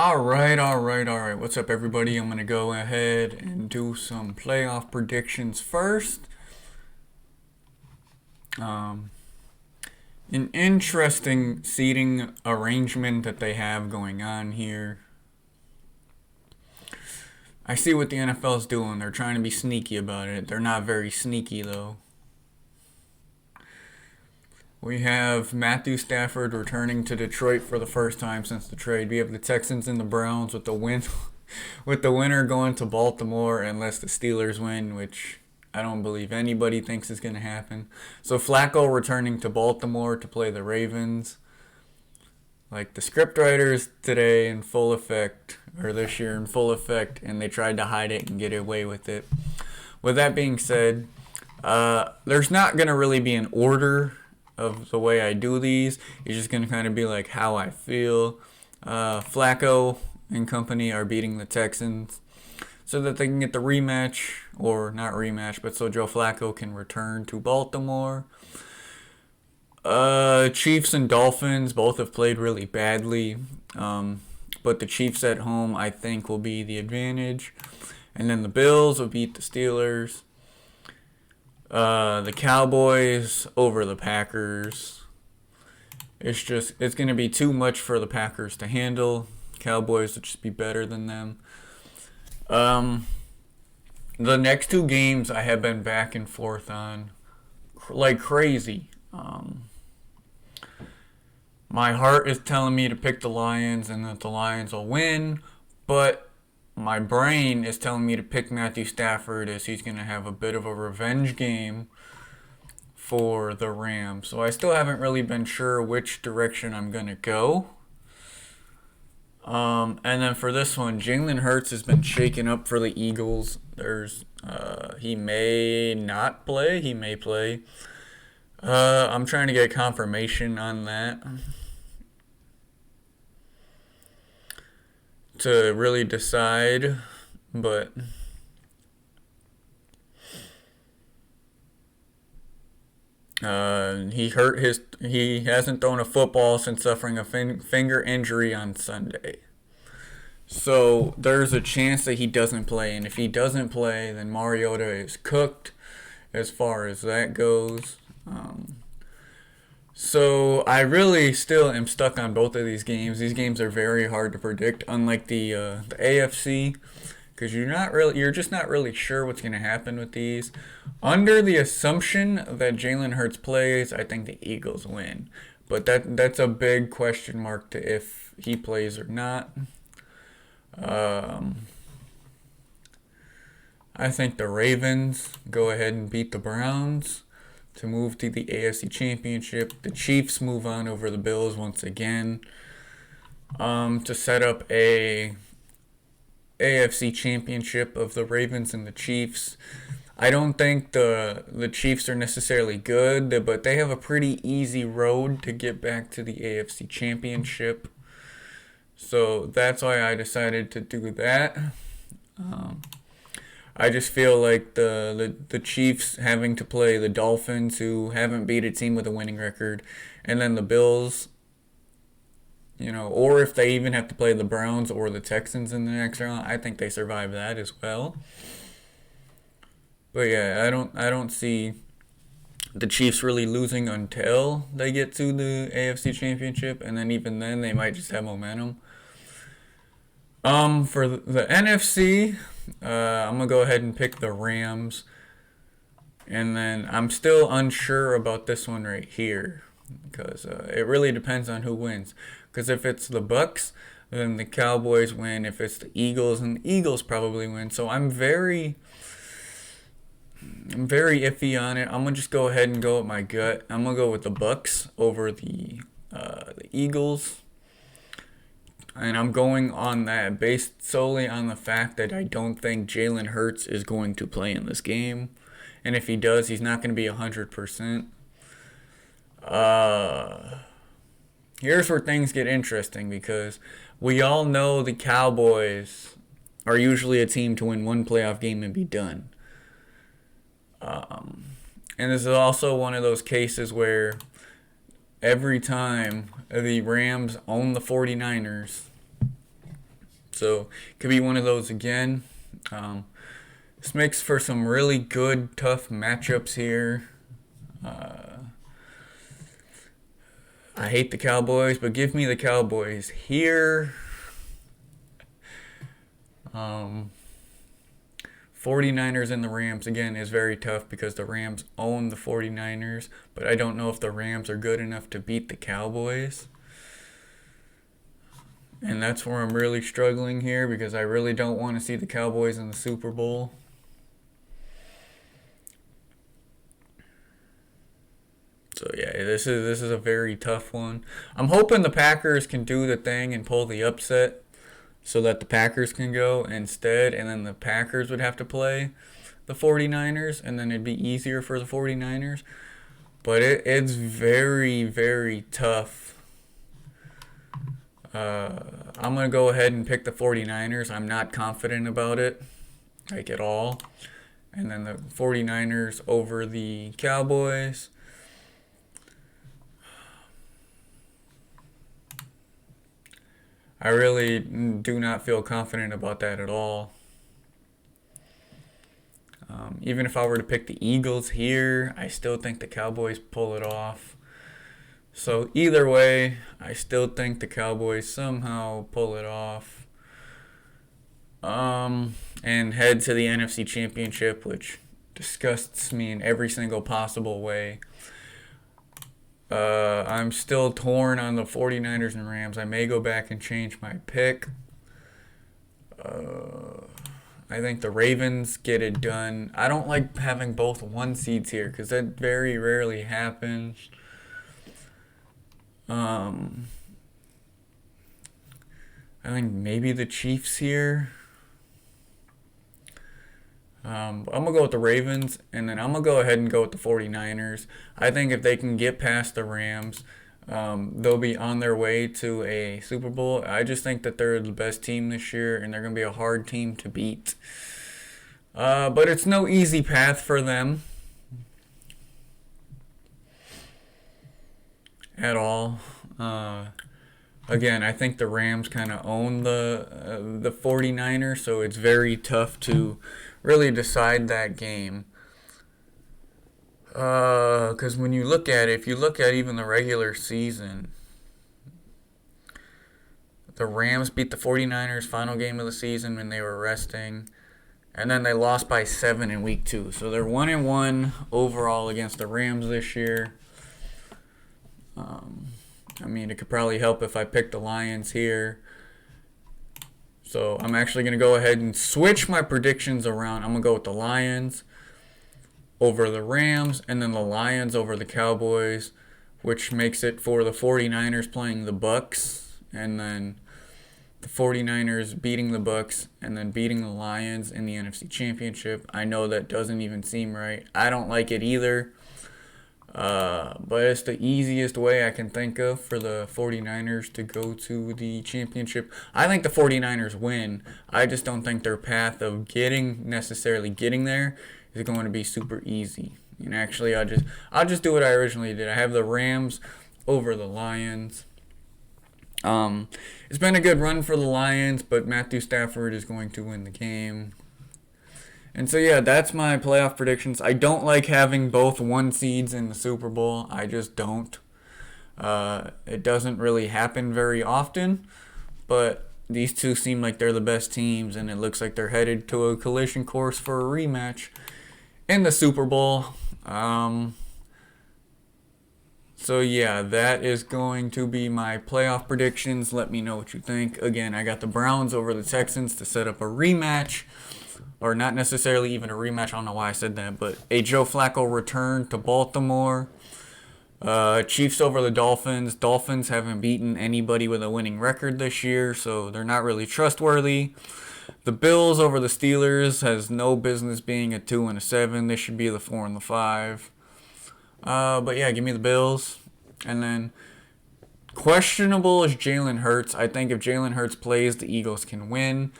All right. What's up, everybody? I'm going to go ahead and do some playoff predictions first. Um, an interesting seating arrangement that they have going on here. I see what the NFL is doing. They're trying to be sneaky about it. They're not very sneaky, though. We have Matthew Stafford returning to Detroit for the first time since the trade. We have the Texans and the Browns with the win, with the winner going to Baltimore unless the Steelers win, which I don't believe anybody thinks is going to happen. So Flacco returning to Baltimore to play the Ravens. Like the scriptwriters today in full effect, or this year in full effect, and they tried to hide it and get away with it. With that being said, there's not going to really be an order of the way I do these. It's just going to kind of be like how I feel. Flacco and company are beating the Texans so that they can get the rematch, or not rematch, but so Joe Flacco can return to Baltimore. Chiefs and Dolphins both have played really badly, but the Chiefs at home I think will be the advantage. And then the Bills will beat the Steelers. The Cowboys over the Packers. It's going to be too much for the Packers to handle. Cowboys will just be better than them. The next two games I have been back and forth on like crazy. My heart is telling me to pick the Lions and that the Lions will win, but my brain is telling me to pick Matthew Stafford as he's going to have a bit of a revenge game for the Rams. So I still haven't really been sure which direction I'm going to go. And then for this one, Jalen Hurts has been shaken up for the Eagles. He may not play. He may play. I'm trying to get confirmation on that to really decide, but he hasn't thrown a football since suffering a finger injury on Sunday. So there's a chance that he doesn't play, and if he doesn't play, then Mariota is cooked as far as that goes. So I really still am stuck on both of these games. These games are very hard to predict, unlike the AFC, because you're just not really sure what's going to happen with these. Under the assumption that Jalen Hurts plays, I think the Eagles win, but that's a big question mark to if he plays or not. I think the Ravens go ahead and beat the Browns to move to the AFC Championship. The Chiefs move on over the Bills once again to set up a AFC Championship of the Ravens and the Chiefs. I don't think the Chiefs are necessarily good, but they have a pretty easy road to get back to the AFC Championship. So that's why I decided to do that. I just feel like the Chiefs having to play the Dolphins, who haven't beat a team with a winning record, and then the Bills, or if they even have to play the Browns or the Texans in the next round, I think they survive that as well. But yeah, I don't see the Chiefs really losing until they get to the AFC Championship, and then even then they might just have momentum. For the NFC, I'm going to go ahead and pick the Rams. And then I'm still unsure about this one right here, because it really depends on who wins. Because if it's the Bucks, then the Cowboys win. If it's the Eagles, then the Eagles probably win. So I'm very iffy on it. I'm going to just go ahead and go with my gut. I'm going to go with the Bucks over the Eagles. And I'm going on that based solely on the fact that I don't think Jalen Hurts is going to play in this game. And if he does, he's not going to be 100%. Here's where things get interesting, because we all know the Cowboys are usually a team to win one playoff game and be done. And this is also one of those cases where every time the Rams own the 49ers, So it could be one of those again. This makes for some really good, tough matchups here. I hate the Cowboys, but give me the Cowboys here. 49ers and the Rams, again, is very tough because the Rams own the 49ers, but I don't know if the Rams are good enough to beat the Cowboys. And that's where I'm really struggling here because I really don't want to see the Cowboys in the Super Bowl. So yeah, this is a very tough one. I'm hoping the Packers can do the thing and pull the upset so that the Packers can go instead, and then the Packers would have to play the 49ers, and then it'd be easier for the 49ers. But it's very, very tough. I'm going to go ahead and pick the 49ers. I'm not confident about it, like at all. And then the 49ers over the Cowboys. I really do not feel confident about that at all. Even if I were to pick the Eagles here, I still think the Cowboys pull it off. So either way, I still think the Cowboys somehow pull it off. And head to the NFC Championship, which disgusts me in every single possible way. I'm still torn on the 49ers and Rams. I may go back and change my pick. I think the Ravens get it done. I don't like having both one seeds here because that very rarely happens. I think maybe the Chiefs here. I'm going to go with the Ravens, and then I'm going to go ahead and go with the 49ers. I think if they can get past the Rams, they'll be on their way to a Super Bowl. I just think that they're the best team this year, and they're going to be a hard team to beat. But it's no easy path for them at all. Again, I think the Rams kind of own the 49ers, so it's very tough to really decide that game. Because when you look at it, if you look at even the regular season, the Rams beat the 49ers final game of the season when they were resting, and then they lost by 7 in week 2. So they're 1-1 overall against the Rams this year. I mean, it could probably help if I pick the Lions here. So I'm actually going to go ahead and switch my predictions around. I'm going to go with the Lions over the Rams, and then the Lions over the Cowboys, which makes it for the 49ers playing the Bucks, and then the 49ers beating the Bucks, and then beating the Lions in the NFC Championship. I know that doesn't even seem right. I don't like it either. But it's the easiest way I can think of for the 49ers to go to the championship. I think the 49ers win. I just don't think their path of necessarily getting there is going to be super easy. And actually, I'll just do what I originally did. I have the Rams over the Lions. It's been a good run for the Lions, but Matthew Stafford is going to win the game. And so, yeah, that's my playoff predictions. I don't like having both one seeds in the Super Bowl. I just don't. It doesn't really happen very often. But these two seem like they're the best teams, and it looks like they're headed to a collision course for a rematch in the Super Bowl. So, yeah, that is going to be my playoff predictions. Let me know what you think. Again, I got the Browns over the Texans to set up a rematch. Or not necessarily even a rematch, I don't know why I said that, but a Joe Flacco return to Baltimore. Chiefs over the Dolphins. Dolphins haven't beaten anybody with a winning record this year, so they're not really trustworthy. The Bills over the Steelers has no business being a 2 and a 7. They should be the 4 and the 5. But yeah, give me the Bills. And then questionable is Jalen Hurts. I think if Jalen Hurts plays, the Eagles can win.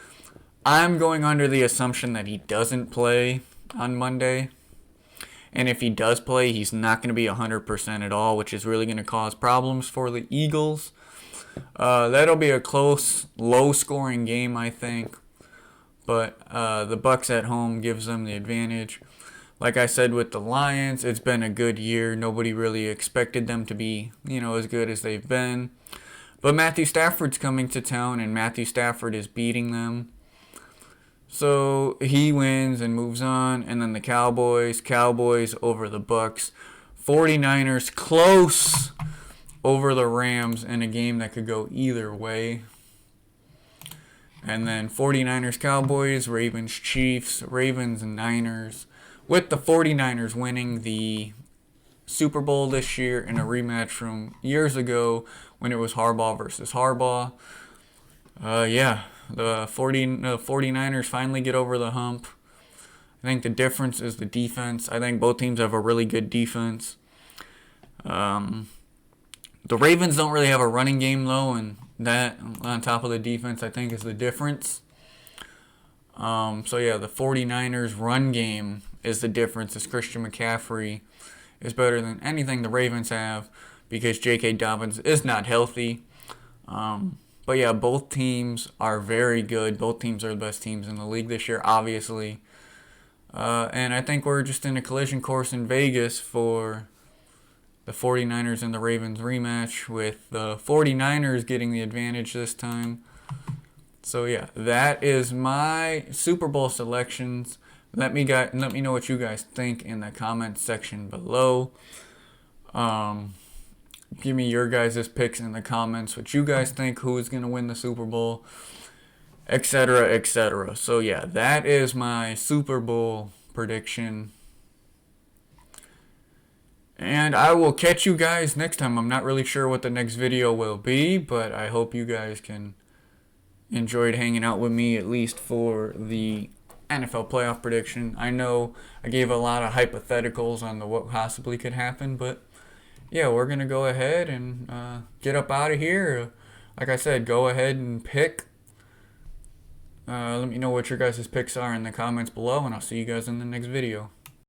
I'm going under the assumption that he doesn't play on Monday. And if he does play, he's not going to be 100% at all, which is really going to cause problems for the Eagles. That'll be a close, low-scoring game, I think. But the Bucks at home gives them the advantage. Like I said with the Lions, it's been a good year. Nobody really expected them to be, as good as they've been. But Matthew Stafford's coming to town, and Matthew Stafford is beating them. So he wins and moves on. And then the Cowboys over the Bucks. 49ers close over the Rams in a game that could go either way. And then 49ers Cowboys, Ravens Chiefs, Ravens and Niners. With the 49ers winning the Super Bowl this year in a rematch from years ago when it was Harbaugh versus Harbaugh. The 49ers finally get over the hump. I think the difference is the defense. I think both teams have a really good defense. The Ravens don't really have a running game, though, and that, on top of the defense, I think is the difference. The 49ers run game is the difference. As Christian McCaffrey is better than anything the Ravens have because J.K. Dobbins is not healthy. Both teams are very good. Both teams are the best teams in the league this year, obviously. And I think we're just in a collision course in Vegas for the 49ers and the Ravens rematch, with the 49ers getting the advantage this time. So that is my Super Bowl selections. Let me know what you guys think in the comments section below. Give me your guys' picks in the comments. What you guys think, who is going to win the Super Bowl, etc., etc. So that is my Super Bowl prediction. And I will catch you guys next time. I'm not really sure what the next video will be, but I hope you guys enjoyed hanging out with me, at least for the NFL playoff prediction. I know I gave a lot of hypotheticals on what possibly could happen, but we're going to go ahead and get up out of here. Like I said, go ahead and pick. Let me know what your guys' picks are in the comments below, and I'll see you guys in the next video.